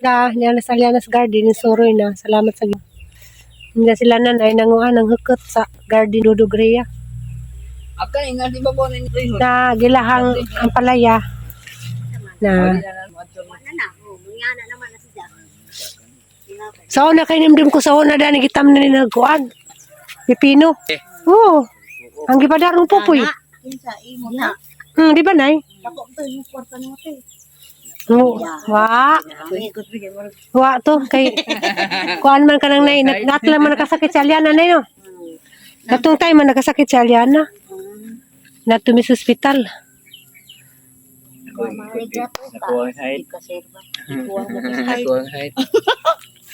Niya na sa Lianas Garden, yung Soroy na. Salamat sa Ginoo. Hindi sila nanay nanguha ng hukot sa Garden Dudugrea. Akan ingat di ba po ni Rayhon? Na gilahang ang palaya. Na. Sa una kay nimdim ko sa una dani gitam na ni nagkuan. Pipino. Oo. Ang gipadarong pupoy. Di ba nay? Wa. Wa to kay kuan man kanang nay natla man nakasakit sa Aliana nay no. Katong time man nakasakit sa Aliana. Natumi sa ospital. Nakuha ang height. Nakuha ang height.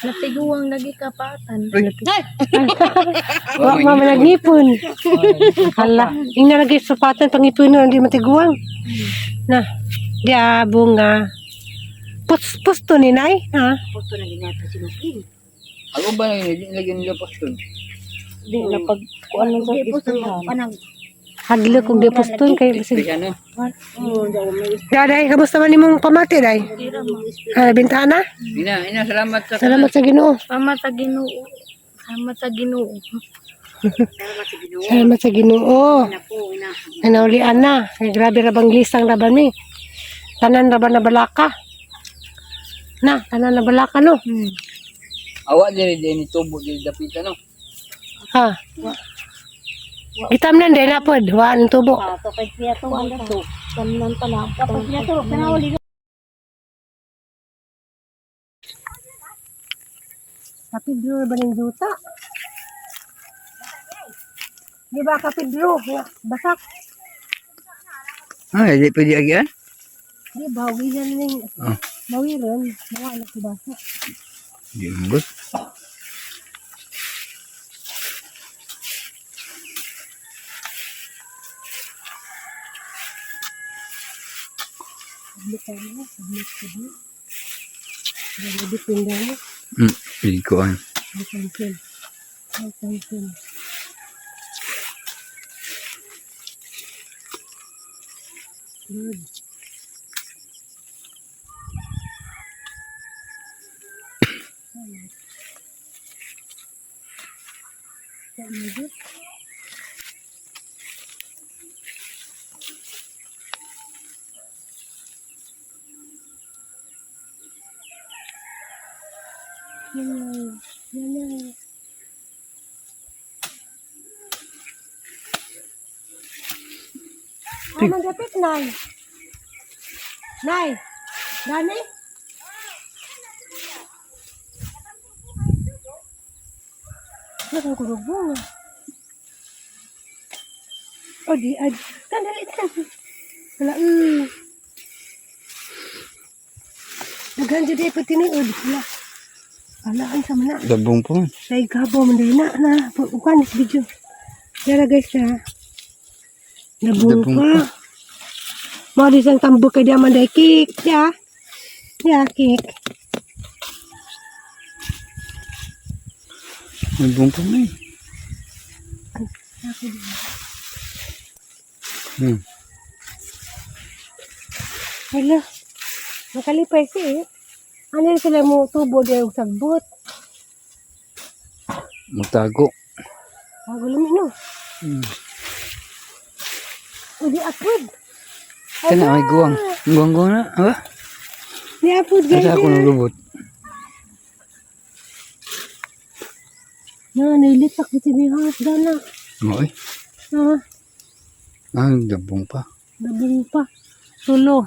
Natiguang lagi kapatan. Wa man nagipon. Hala, ingna lagi supatan pangipon hindi matiguang. Na, dia bunga. Pusto ni nay, ha? Puto na ginato si Makin. Ako ba lagyan nila poston? Di na pag kuan lang sa ipuhan. Haglo kung di puston kay Kasi bisig. ano? Daday, kamusta man nimong pamati day? Bintana? Ina, salamat sa Salamat sa Ginoo. Salamat sa Ginoo. Salamat sa Ginoo. Salamat sa Ginoo. Nanaulian na. Ay, grabe rabang lisang raban mi. Tanan raban na balaka. Na, tanan na balaka no. awa diri tubo diri dapita no. Ha. Gitam nan day napod, waan tubo. Kapag siya to ang to. Kanan pa na. Kapag siya to kanawali. Kapidro ba ng juta? Di ba kapidro? Basak. Di pwede agyan? Di bawi yan ning. Bawi ron. Mawala si basak. Di mbot. Bukan na, sabit ko din. Jadi pindah mo. Pwede ko an. Ay, cancel. Ay, cancel. Good. Good. Yan. Ano dapat, Nay? Nay? Dani? Ano ko rubong? Oh, di ad. Kandali ka. Wala, Daghan jud ay patinuod. Wala. Alaan sa mana. Dabong po. Say gabo man dai na ukan is video. Dara guys ha. Nabung pa. Mo di sang tambok kay dia man dai kik ya. Ya kik. Dabong po na Hello. Nakalipay si. Ano sila mo tubo dia og sagbot. Magtago. Bago lumi no. Udi apod. Kana may guwang. Guwang na. Aba. Di apod guys. Asa ako ng lubot. Na nilitak ko si Mihas dana. Moy. Ha, Dabong pa. nabung pa. Tulo.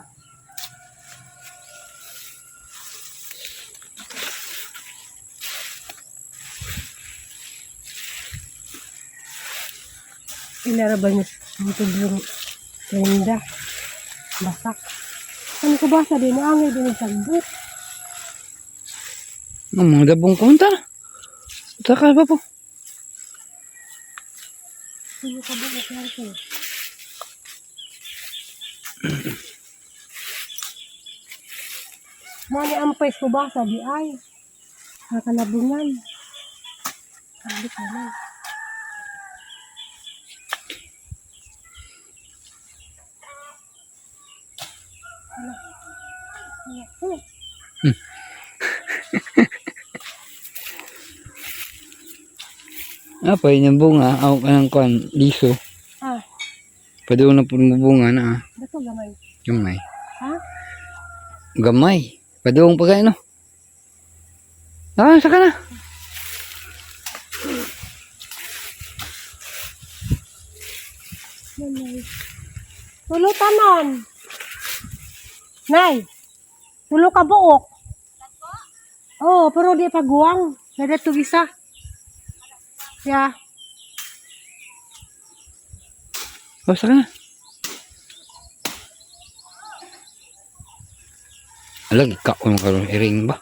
Inaraban niya ang tublong renda. Basak. Ano ko basa din? Angay din ang sagbot. Mga dabong kunta. Takal pa po. Ano ka ba natin? Mani ampay ko basa di ay. Nakalabungan. Sabi ka na. Apa yung bunga? Ako ka ng kwan. Liso. Ah, Padung na po bunga na ah. dato gamay. Gamay. Ha? Gamay. Padung pa kayo no? Ah, saka na. Tulo tanon. Nay. Tulo ka buok. Oh, pero di pa guwang. Nada to bisa. Ya. Oh, saka na. Alag, ikaw kung karoon iring ba?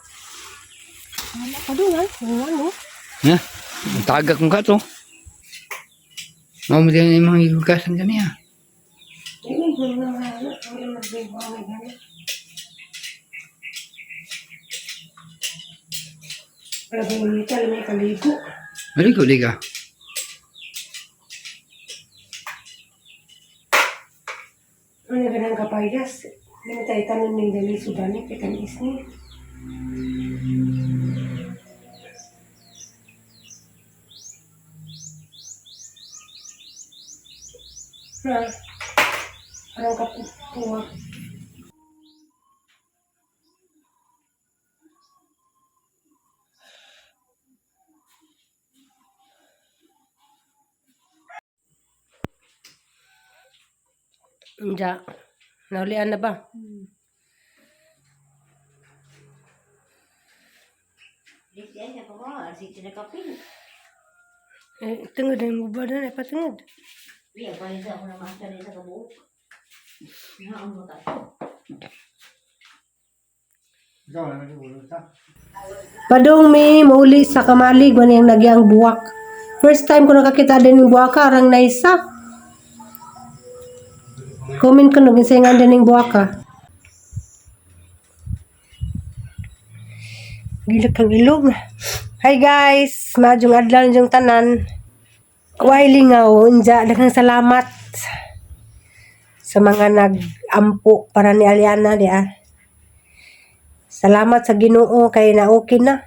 Padungan, ano? Ha? Tagak kong kato. Mau mo din yung mga igugasan ka niya. Maligo, liga. Ano ka ng kapayas? Hindi tayo tanong ng dali sudani, pekanis ni. Na, parang kapuwa. Diya, naulian na ba? Tungod na mo ba doon? Patungod. Padong may mauli sa kamalig man yung nagyang buwak. First time ko nakakita din ng buwaka, arang naisa. Comment ko nung insayangan din ng buwaka. Gilak kang ilog. Hi guys, majong adlaw yung tanan. Kuwai lingaw, unja, daghang salamat sa mga nag-ampo para ni Aliana di ah. Salamat sa Ginoo kay na okay na.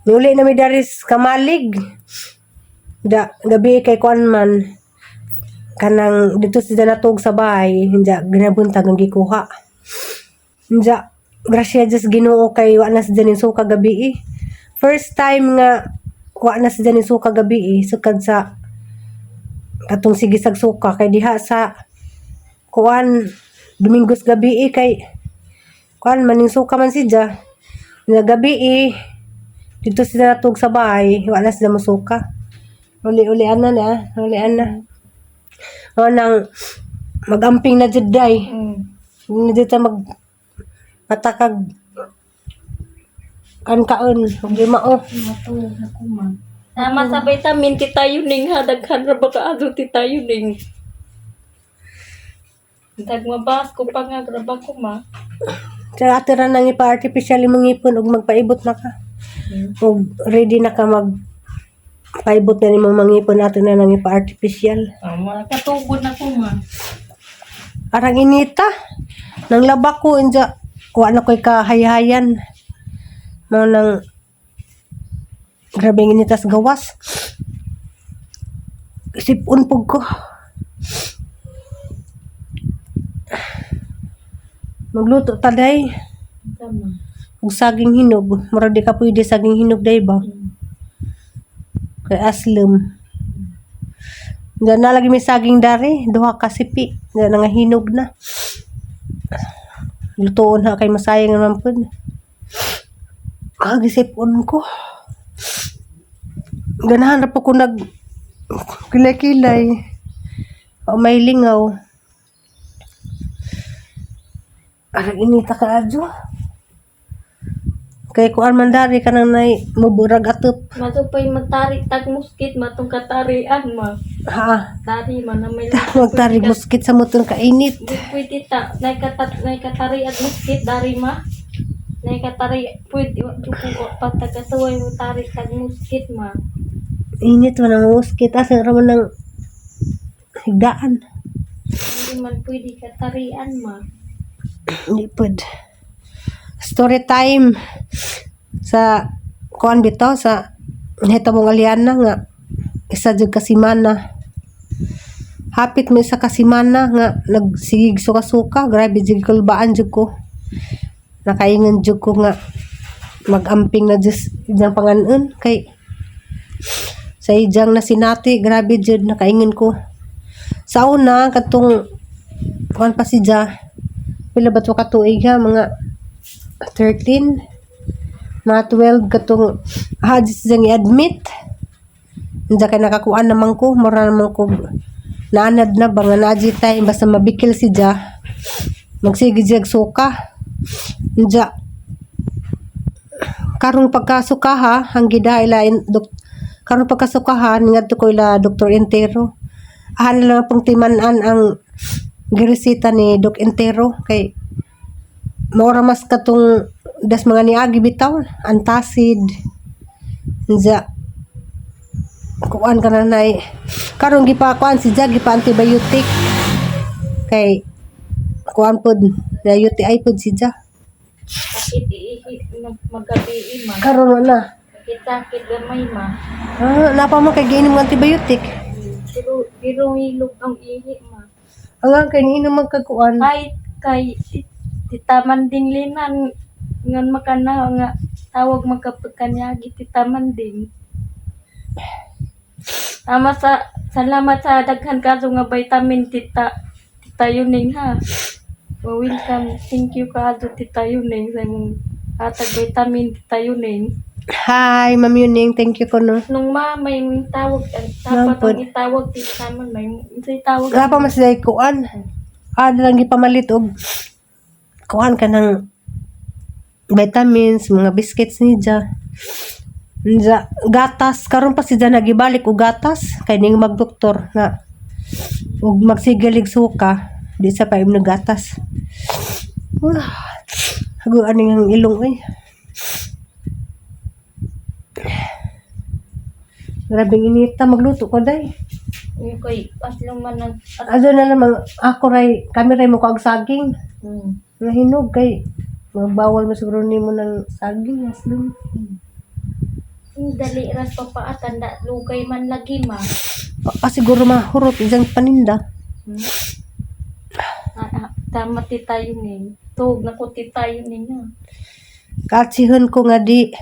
Nuli na mi daris kamalig. Gabi kay kuan man kanang dito sila natog sa bahay, hinja ginabuntag ang gikuha. Hinja grasya just Ginoo kay wa na sa janin suka gabi. First time nga wa na sa janin suka gabi sukad sa katong sigisag suka kay diha sa kuan Domingos gabi kay kuan maning suka man sidya nga gabi dito sila natog sa bahay wa na sila masuka. Uli-ulian na ulian na. O nang magamping na jud day. Hindi dito mag patakag kaon di mao. Matulog na kuma. Tama sa vitamin ti tayo ning hadaghan ra ba kaadto ti tayo ning. Tagmabas ko pa nga ra ba kuma. Tsaka atira nang ipa-artificial imong ngipon ug magpaibot na ka. Ug ready na ka mag paibot na nimong mangipon ato na nang ipa-artificial. Katugod na kuma. Arang inita. Nang laba ko inja wa na koy kahayayan. Mao nang grabe ang inita sa gawas. Sipon pug ko. Magluto ta day. Tama. Ug saging hinog. Murag di ka pwede saging hinog day ba? Kay aslam. Diyan na lagi may saging dari. Duha ka sipi. Diyan na nga hinog na. Lutoon na kay masayang naman po. Kagisipon ko. Ganahan na po ko nag kilay-kilay. O may lingaw. Arang inita ka adyo. Kay kuan man dari ka nang nay muburag atop. Matupay magtarik tag muskit matong katarian ma. Ha, Tari man na may magtarig muskit sa mutong kainit. pwede ta nay katari at muskit dari ma. Nay katari pwede ko patagasuway mo tarik tag muskit ma. Init man ang muskit. Asa raman ng higdaan. Hindi man pwede katarian ma. Hindi pwede. Story time sa kuan bitaw sa hitabo ng Aliana nga isa jud kasimana. Hapit mo isa kasimana nga nagsigig suka-suka, grabe jud kulbaan jud ko. Nakaingon jud ko nga magamping na Diyos ijang panganon kay sa ijang nasinati, grabe jud nakaingon ko. Sa una katong kuan pa si Ja, pila ba to ka tuig ha, mga 13, mga 12 katong hadis jang i-admit. Hindi kay nakakuan naman ko, mura naman ko naanad na ba nga naji time basta mabikil si Ja. Magsigig suka. Hindi karong pagkasukaha ang gidaila karong pagkasukahan ngadto ko ila Dr. Entero. Ahan lang pong timan-an ang giresita ni Doc Entero kay maura mas katong das mga niagi bitaw, antacid. Nja kuan ka na nay. Karong gipakuan si Jag gipa antibiotic kay kuan pod na UTI pod si Jag. Sakit magabi man. Karon na. Sakit gamay ma. Napa man kay giinom ng antibiotic. Pero hilog ang ihi ma. Ang kay niinom magkakuan. Ay kay titaman ding linan ngan makana nga tawag magkapagkanyagi titaman ding. Salamat sa daghan kaso nga vitamin tita Yuning ha. Welcome. Thank you kaso tita Yuning sa imong atag vitamin tita Yuning. Hi, Ma'am Yuning. Thank you ko no. Nung may tawag dapat ang itawag tita man may tawag. Wala pa mas day kuan. Lang gipamalit og kuan ka ng vitamins, mga biscuits ni Ja. Gatas karon pa si Ja nagibalik og gatas kay ning magdoktor na ug magsigalig suka di sa paim na gatas. Hago aning ang ilong ay. Grabing inita magluto ko day. Yung kay aslong man ang Ado na naman ako ray kami ray mo kag saging. Nahinog kay magbawal mo siguro nimo ng saging aslong. dali ras papaatanda lugay man lagi ma. Siguro mahurot isang paninda. Tama ti tayo ni. Tug na ko ti tayo ninyo. Katsihon ko nga di